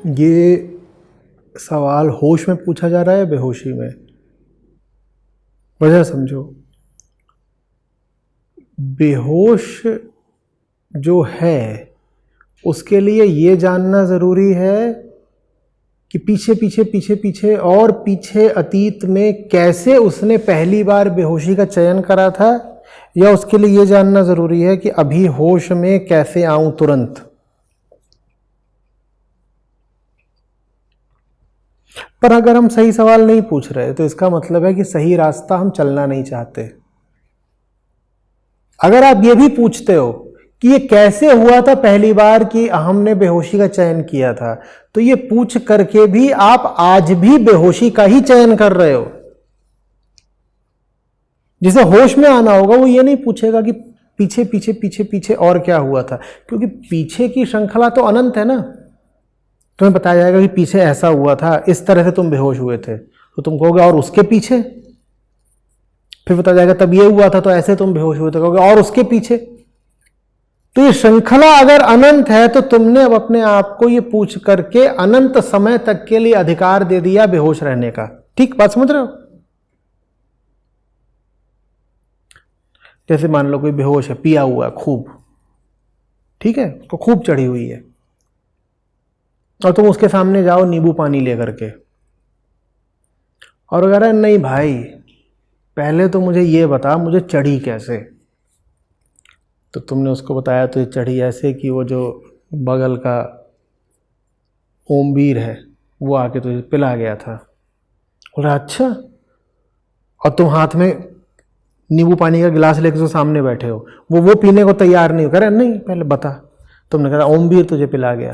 ये सवाल होश में पूछा जा रहा है या बेहोशी में? वजह समझो। बेहोश जो है उसके लिए ये जानना ज़रूरी है कि पीछे पीछे पीछे पीछे और पीछे अतीत में कैसे उसने पहली बार बेहोशी का चयन करा था, या उसके लिए ये जानना ज़रूरी है कि अभी होश में कैसे आऊं तुरंत। पर अगर हम सही सवाल नहीं पूछ रहे तो इसका मतलब है कि सही रास्ता हम चलना नहीं चाहते। अगर आप ये भी पूछते हो कि ये कैसे हुआ था पहली बार कि हमने बेहोशी का चयन किया था, तो ये पूछ करके भी आप आज भी बेहोशी का ही चयन कर रहे हो। जिसे होश में आना होगा वो ये नहीं पूछेगा कि पीछे पीछे पीछे पीछे और क्या हुआ था, क्योंकि पीछे की श्रृंखला तो अनंत है ना। तुम्हें बताया जाएगा कि पीछे ऐसा हुआ था, इस तरह से तुम बेहोश हुए थे, तो तुम कहोगे और उसके पीछे। फिर बताया जाएगा तब ये हुआ था तो ऐसे तुम बेहोश हुए थे, कहोगे और उसके पीछे। तो ये श्रृंखला अगर अनंत है तो तुमने अब अपने आप को ये पूछ करके अनंत समय तक के लिए अधिकार दे दिया बेहोश रहने का। ठीक बात समझ रहे हो? जैसे मान लो कोई बेहोश है, पिया हुआ है खूब, ठीक है, उसको खूब चढ़ी हुई है, और तुम उसके सामने जाओ नींबू पानी लेकर के और अगर नहीं भाई पहले तो मुझे ये बता मुझे चढ़ी कैसे, तो तुमने उसको बताया तो ये चढ़ी ऐसे कि वो जो बगल का ओमवीर है वो आके तुझे पिला गया था। बोला अच्छा, और तुम हाथ में नींबू पानी का गिलास लेकर जो सामने बैठे हो वो पीने को तैयार नहीं हो, कह रहे नहीं पहले बता। तुमने कहा ओमवीर तुझे पिला गया।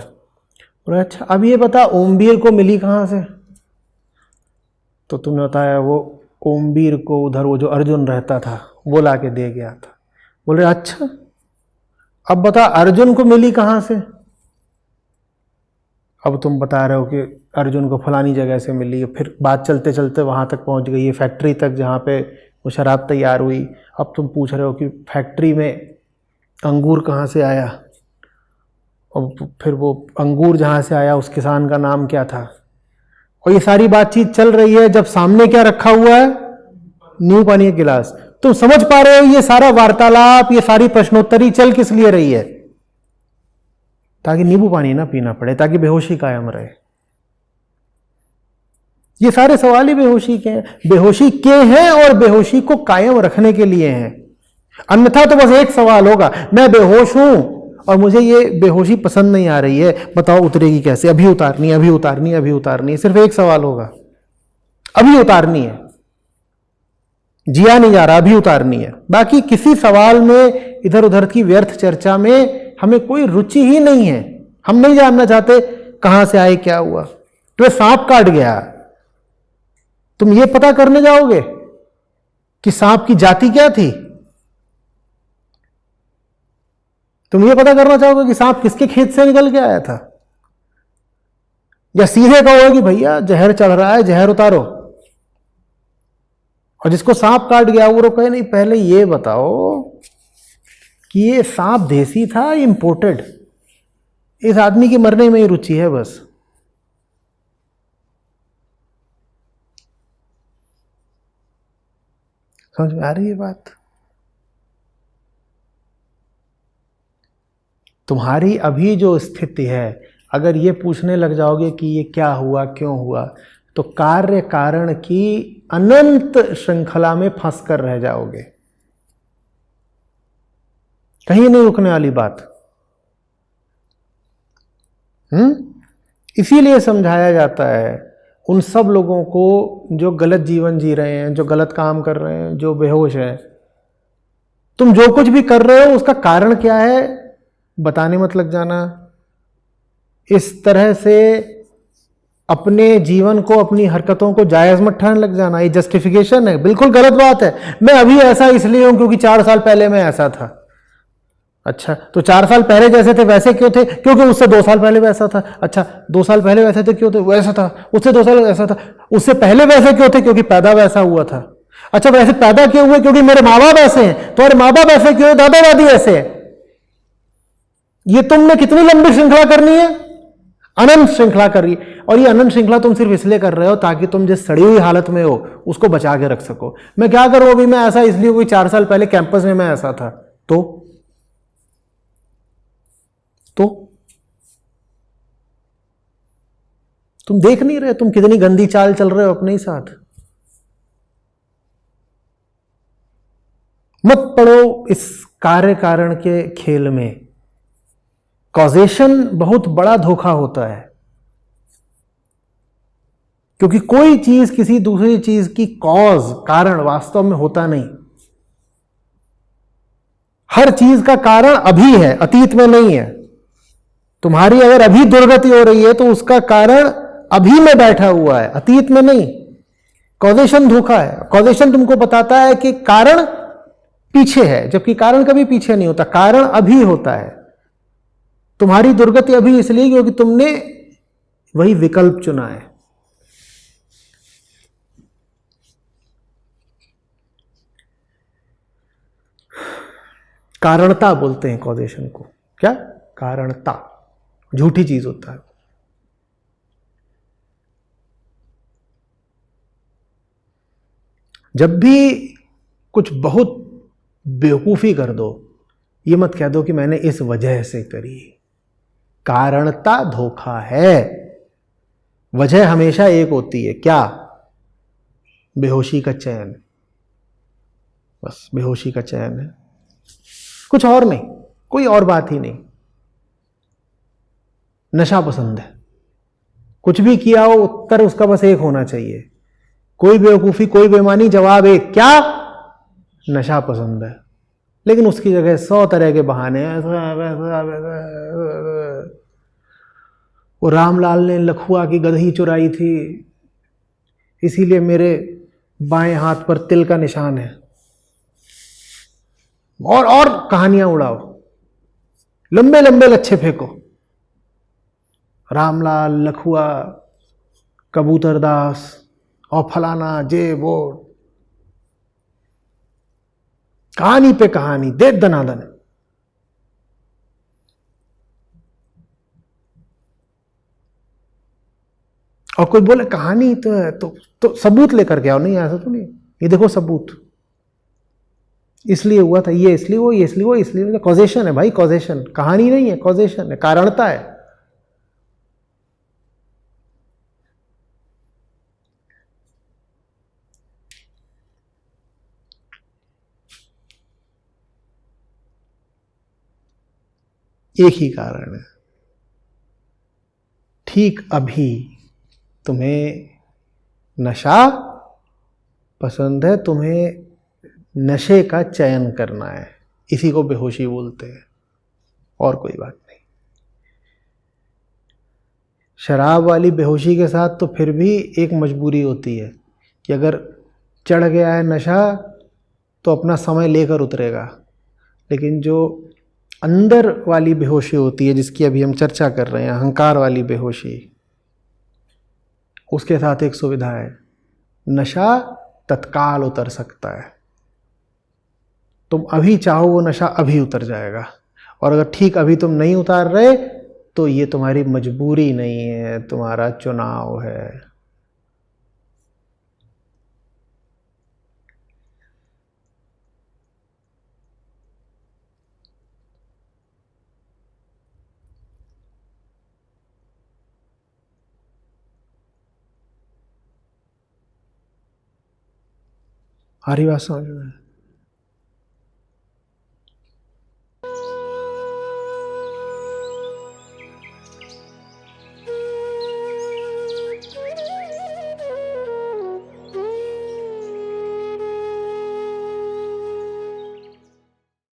बोला अच्छा अब ये बता ओमवीर को मिली कहाँ से, तो तुमने बताया वो ओमवीर को उधर वो जो अर्जुन रहता था वो ला के दे गया था। बोले अच्छा अब बता अर्जुन को मिली कहाँ से, अब तुम बता रहे हो कि अर्जुन को फलानी जगह से मिली। फिर बात चलते चलते वहाँ तक पहुँच गई, फैक्ट्री तक जहाँ पे वो शराब तैयार हुई। अब तुम पूछ रहे हो कि फैक्ट्री में अंगूर कहाँ से आया, और फिर वो अंगूर जहाँ से आया उस किसान का नाम क्या था। और ये सारी बातचीत चल रही है जब सामने क्या रखा हुआ है, नींबू पानी का गिलास। तुम समझ पा रहे हो ये सारा वार्तालाप, ये सारी प्रश्नोत्तरी चल किस लिए रही है? ताकि नींबू पानी ना पीना पड़े, ताकि बेहोशी कायम रहे। ये सारे सवाल ही बेहोशी के हैं, बेहोशी के हैं और बेहोशी को कायम रखने के लिए हैं। अन्यथा तो बस एक सवाल होगा, मैं बेहोश हूं और मुझे ये बेहोशी पसंद नहीं आ रही है, बताओ उतरेगी कैसे, अभी उतारनी है, अभी उतारनी है, अभी उतारनी है। सिर्फ एक सवाल होगा, अभी उतारनी है, जिया नहीं जा रहा, अभी उतारनी है। बाकी किसी सवाल में इधर उधर की व्यर्थ चर्चा में हमें कोई रुचि ही नहीं है। हम नहीं जानना चाहते कहां से आए, क्या हुआ। तो सांप काट गया, तुम ये पता करने जाओगे कि सांप की जाति क्या थी? तुम ये पता करना चाहोगे कि सांप किसके खेत से निकल के आया था? या सीधे कहोगे कि भैया जहर चढ़ रहा है, जहर उतारो। और जिसको सांप काट गया वो कहे नहीं पहले ये बताओ कि ये सांप देसी था इंपोर्टेड। इस आदमी की मरने में ही रुचि है बस। समझ में आ रही है बात? तुम्हारी अभी जो स्थिति है, अगर ये पूछने लग जाओगे कि ये क्या हुआ, क्यों हुआ, तो कार्य कारण की अनंत श्रृंखला में फंस कर रह जाओगे। कहीं नहीं रुकने वाली बात। इसीलिए समझाया जाता है उन सब लोगों को जो गलत जीवन जी रहे हैं, जो गलत काम कर रहे हैं, जो बेहोश हैं। तुम जो कुछ भी कर रहे हो उसका कारण क्या है बताने मत लग जाना। इस तरह से अपने जीवन को, अपनी हरकतों को जायज मत ठाने लग जाना। ये जस्टिफिकेशन है, बिल्कुल गलत बात है। मैं अभी ऐसा इसलिए हूं क्योंकि 4 साल पहले मैं ऐसा था। अच्छा तो 4 साल पहले जैसे थे वैसे क्यों थे? क्योंकि उससे 2 साल पहले वैसा था। अच्छा 2 साल पहले वैसे थे क्यों थे? वैसा था। उससे 2 साल वैसा था। उससे पहले वैसे क्यों थे? क्योंकि पैदा वैसा हुआ था। अच्छा वैसे पैदा क्यों हुए? क्योंकि मेरे माँ बाप ऐसे हैं। तुम्हारे माँ बाप ऐसे क्यों? दादा दादी ऐसे है। ये तुमने कितनी लंबी श्रृंखला करनी है? अनंत श्रृंखला कर रही है। और ये अनंत श्रृंखला तुम सिर्फ इसलिए कर रहे हो ताकि तुम जिस सड़ी हुई हालत में हो उसको बचा के रख सको। मैं क्या करूं अभी, मैं ऐसा इसलिए कोई 4 साल पहले कैंपस में मैं ऐसा था, तो तुम देख नहीं रहे तुम कितनी गंदी चाल चल रहे हो अपने ही साथ। मत पड़ो इस कार्य कारण के खेल में। कॉजेशन बहुत बड़ा धोखा होता है, क्योंकि कोई चीज किसी दूसरी चीज की कॉज कारण वास्तव में होता नहीं। हर चीज का कारण अभी है, अतीत में नहीं है। तुम्हारी अगर अभी दुर्गति हो रही है तो उसका कारण अभी में बैठा हुआ है, अतीत में नहीं। कॉजेशन धोखा है। कॉजेशन तुमको बताता है कि कारण पीछे है, जबकि कारण कभी पीछे नहीं होता, कारण अभी होता है। तुम्हारी दुर्गति अभी इसलिए क्योंकि तुमने वही विकल्प चुना है। कारणता बोलते हैं कॉजेशन को। क्या? कारणता। झूठी चीज होता है। जब भी कुछ बहुत बेवकूफी कर दो, ये मत कह दो कि मैंने इस वजह से करी। कारणता धोखा है। वजह हमेशा एक होती है, क्या? बेहोशी का चयन। बस बेहोशी का चयन है, कुछ और नहीं, कोई और बात ही नहीं। नशा पसंद है, कुछ भी किया हो उत्तर उसका बस एक होना चाहिए। कोई बेवकूफी, कोई बेईमानी, जवाब एक, क्या? नशा पसंद है। लेकिन उसकी जगह 100 तरह के बहाने हैं। वो रामलाल ने लखुआ की गदही चुराई थी, इसीलिए मेरे बाएं हाथ पर तिल का निशान है। और कहानियां उड़ाओ, लंबे लंबे लच्छे फेंको। रामलाल, लखुआ, कबूतरदास और फलाना जे वो, कहानी पे कहानी, दे दनादन। और कोई बोले कहानी तो है तो सबूत लेकर के आओ। नहीं, ऐसा तो नहीं, ये देखो सबूत, इसलिए हुआ था ये, इसलिए वो, इसलिए वो, इसलिए। कॉजेशन है भाई, कॉजेशन। कहानी नहीं है, कॉजेशन है, कारणता है। एक ही कारण है। ठीक अभी तुम्हें नशा पसंद है, तुम्हें नशे का चयन करना है, इसी को बेहोशी बोलते हैं, और कोई बात नहीं। शराब वाली बेहोशी के साथ तो फिर भी एक मजबूरी होती है कि अगर चढ़ गया है नशा तो अपना समय लेकर उतरेगा। लेकिन जो अंदर वाली बेहोशी होती है, जिसकी अभी हम चर्चा कर रहे हैं, अहंकार वाली बेहोशी, उसके साथ एक सुविधा है, नशा तत्काल उतर सकता है। तुम अभी चाहो वो नशा अभी उतर जाएगा, और अगर ठीक अभी तुम नहीं उतार रहे तो ये तुम्हारी मजबूरी नहीं है, तुम्हारा चुनाव है। हरी बात समझ में?